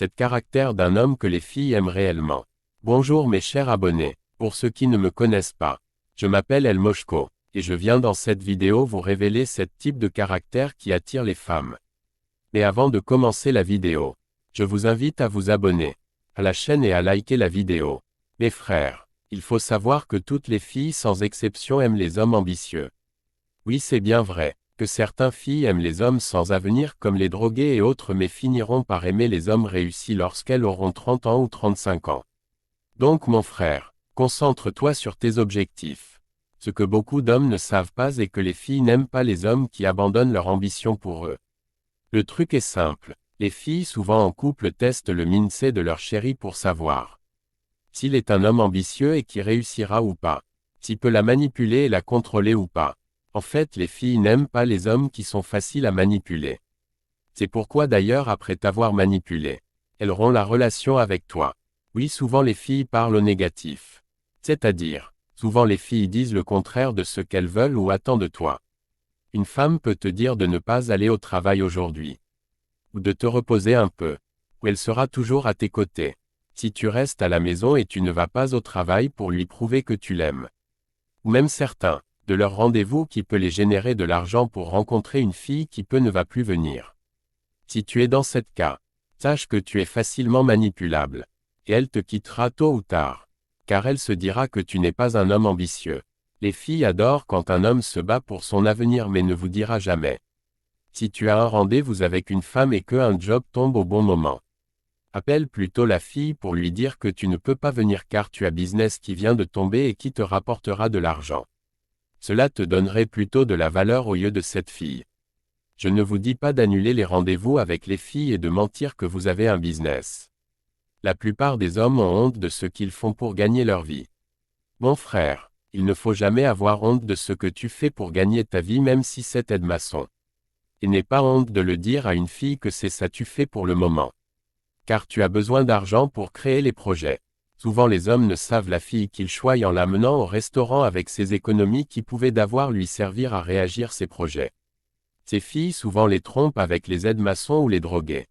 C'est le caractère d'un homme que les filles aiment réellement. Bonjour mes chers abonnés. Pour ceux qui ne me connaissent pas, je m'appelle El Moshko, et je viens dans cette vidéo vous révéler 7 types de caractère qui attirent les femmes. Mais avant de commencer la vidéo, je vous invite à vous abonner à la chaîne et à liker la vidéo. Mes frères, il faut savoir que toutes les filles sans exception aiment les hommes ambitieux. Oui, c'est bien vrai, que certaines filles aiment les hommes sans avenir comme les drogués et autres, mais finiront par aimer les hommes réussis lorsqu'elles auront 30 ans ou 35 ans. Donc mon frère, concentre-toi sur tes objectifs. Ce que beaucoup d'hommes ne savent pas est que les filles n'aiment pas les hommes qui abandonnent leur ambition pour eux. Le truc est simple, les filles souvent en couple testent le mindset de leur chéri pour savoir s'il est un homme ambitieux et qui réussira ou pas, s'il peut la manipuler et la contrôler ou pas. En fait, les filles n'aiment pas les hommes qui sont faciles à manipuler. C'est pourquoi d'ailleurs après t'avoir manipulé, elles rompt la relation avec toi. Oui, souvent les filles parlent au négatif. C'est-à-dire, souvent les filles disent le contraire de ce qu'elles veulent ou attendent de toi. Une femme peut te dire de ne pas aller au travail aujourd'hui, ou de te reposer un peu, ou elle sera toujours à tes côtés. Si tu restes à la maison et tu ne vas pas au travail pour lui prouver que tu l'aimes. Ou même certains, de leur rendez-vous qui peut les générer de l'argent pour rencontrer une fille qui peut ne va plus venir. Si tu es dans ce cas, sache que tu es facilement manipulable, et elle te quittera tôt ou tard, car elle se dira que tu n'es pas un homme ambitieux. Les filles adorent quand un homme se bat pour son avenir mais ne vous dira jamais si tu as un rendez-vous avec une femme et que un job tombe au bon moment. Appelle plutôt la fille pour lui dire que tu ne peux pas venir car tu as business qui vient de tomber et qui te rapportera de l'argent. Cela te donnerait plutôt de la valeur au lieu de cette fille. Je ne vous dis pas d'annuler les rendez-vous avec les filles et de mentir que vous avez un business. La plupart des hommes ont honte de ce qu'ils font pour gagner leur vie. Mon frère, il ne faut jamais avoir honte de ce que tu fais pour gagner ta vie même si c'est aide-maçon. Et n'aie pas honte de le dire à une fille que c'est ça tu fais pour le moment. Car tu as besoin d'argent pour créer les projets. Souvent les hommes ne savent la fille qu'ils choisissent en l'amenant au restaurant avec ses économies qui pouvaient d'avoir lui servir à réagir ses projets. Ces filles souvent les trompent avec les aides-maçons ou les drogués.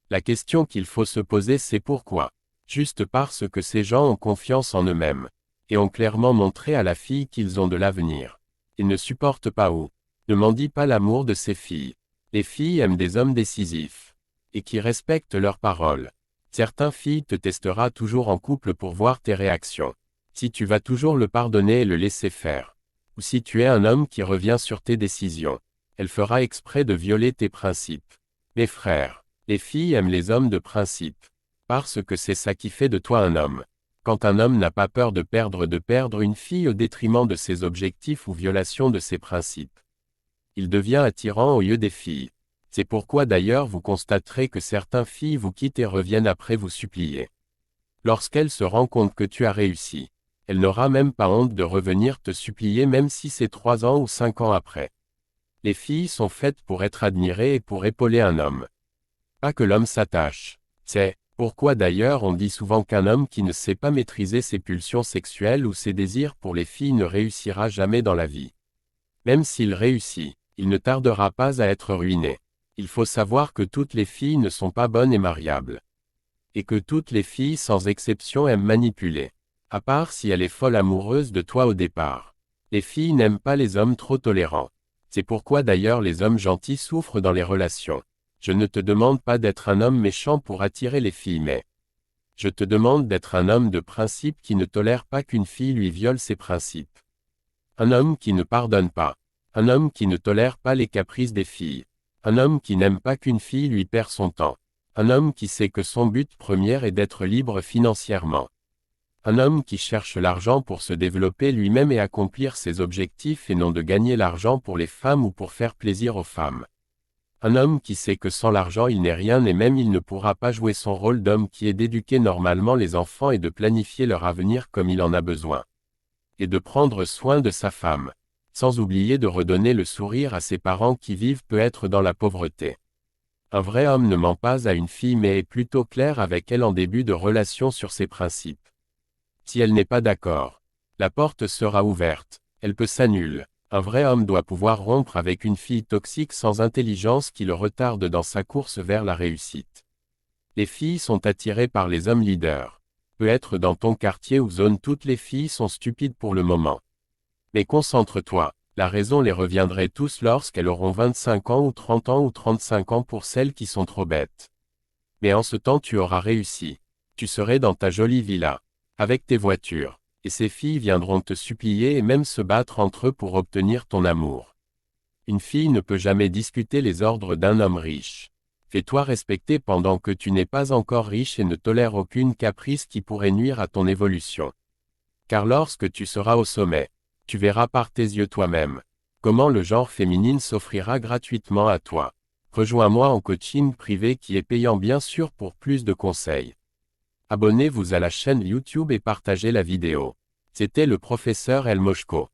La question qu'il faut se poser c'est pourquoi. Juste parce que ces gens ont confiance en eux-mêmes, et ont clairement montré à la fille qu'ils ont de l'avenir. Ils ne supportent pas ou ne mendient pas l'amour de ces filles. Les filles aiment des hommes décisifs, et qui respectent leurs paroles. Certaines filles te testera toujours en couple pour voir tes réactions. Si tu vas toujours le pardonner et le laisser faire. Ou si tu es un homme qui revient sur tes décisions. Elle fera exprès de violer tes principes. Mes frères, les filles aiment les hommes de principe. Parce que c'est ça qui fait de toi un homme. Quand un homme n'a pas peur de perdre une fille au détriment de ses objectifs ou violation de ses principes. Il devient attirant au lieu des filles. C'est pourquoi d'ailleurs vous constaterez que certaines filles vous quittent et reviennent après vous supplier. Lorsqu'elle se rend compte que tu as réussi, elle n'aura même pas honte de revenir te supplier même si c'est 3 ans ou 5 ans après. Les filles sont faites pour être admirées et pour épauler un homme. Pas que l'homme s'attache. C'est pourquoi d'ailleurs on dit souvent qu'un homme qui ne sait pas maîtriser ses pulsions sexuelles ou ses désirs pour les filles ne réussira jamais dans la vie. Même s'il réussit, il ne tardera pas à être ruiné. Il faut savoir que toutes les filles ne sont pas bonnes et mariables. Et que toutes les filles sans exception aiment manipuler. À part si elle est folle amoureuse de toi au départ. Les filles n'aiment pas les hommes trop tolérants. C'est pourquoi d'ailleurs les hommes gentils souffrent dans les relations. Je ne te demande pas d'être un homme méchant pour attirer les filles mais je te demande d'être un homme de principe qui ne tolère pas qu'une fille lui viole ses principes. Un homme qui ne pardonne pas. Un homme qui ne tolère pas les caprices des filles. Un homme qui n'aime pas qu'une fille lui perd son temps. Un homme qui sait que son but premier est d'être libre financièrement. Un homme qui cherche l'argent pour se développer lui-même et accomplir ses objectifs et non de gagner l'argent pour les femmes ou pour faire plaisir aux femmes. Un homme qui sait que sans l'argent il n'est rien et même il ne pourra pas jouer son rôle d'homme qui est d'éduquer normalement les enfants et de planifier leur avenir comme il en a besoin. Et de prendre soin de sa femme. Sans oublier de redonner le sourire à ses parents qui vivent peut-être dans la pauvreté. Un vrai homme ne ment pas à une fille mais est plutôt clair avec elle en début de relation sur ses principes. Si elle n'est pas d'accord, la porte sera ouverte, elle peut s'annuler. Un vrai homme doit pouvoir rompre avec une fille toxique sans intelligence qui le retarde dans sa course vers la réussite. Les filles sont attirées par les hommes leaders. Peut être dans ton quartier ou zone, toutes les filles sont stupides pour le moment. Mais concentre-toi, la raison les reviendrait tous lorsqu'elles auront 25 ans ou 30 ans ou 35 ans pour celles qui sont trop bêtes. Mais en ce temps tu auras réussi. Tu serais dans ta jolie villa, avec tes voitures, et ces filles viendront te supplier et même se battre entre eux pour obtenir ton amour. Une fille ne peut jamais discuter les ordres d'un homme riche. Fais-toi respecter pendant que tu n'es pas encore riche et ne tolère aucune caprice qui pourrait nuire à ton évolution. Car lorsque tu seras au sommet, tu verras par tes yeux toi-même comment le genre féminine s'offrira gratuitement à toi. Rejoins-moi en coaching privé qui est payant bien sûr pour plus de conseils. Abonnez-vous à la chaîne YouTube et partagez la vidéo. C'était le professeur El Moshko.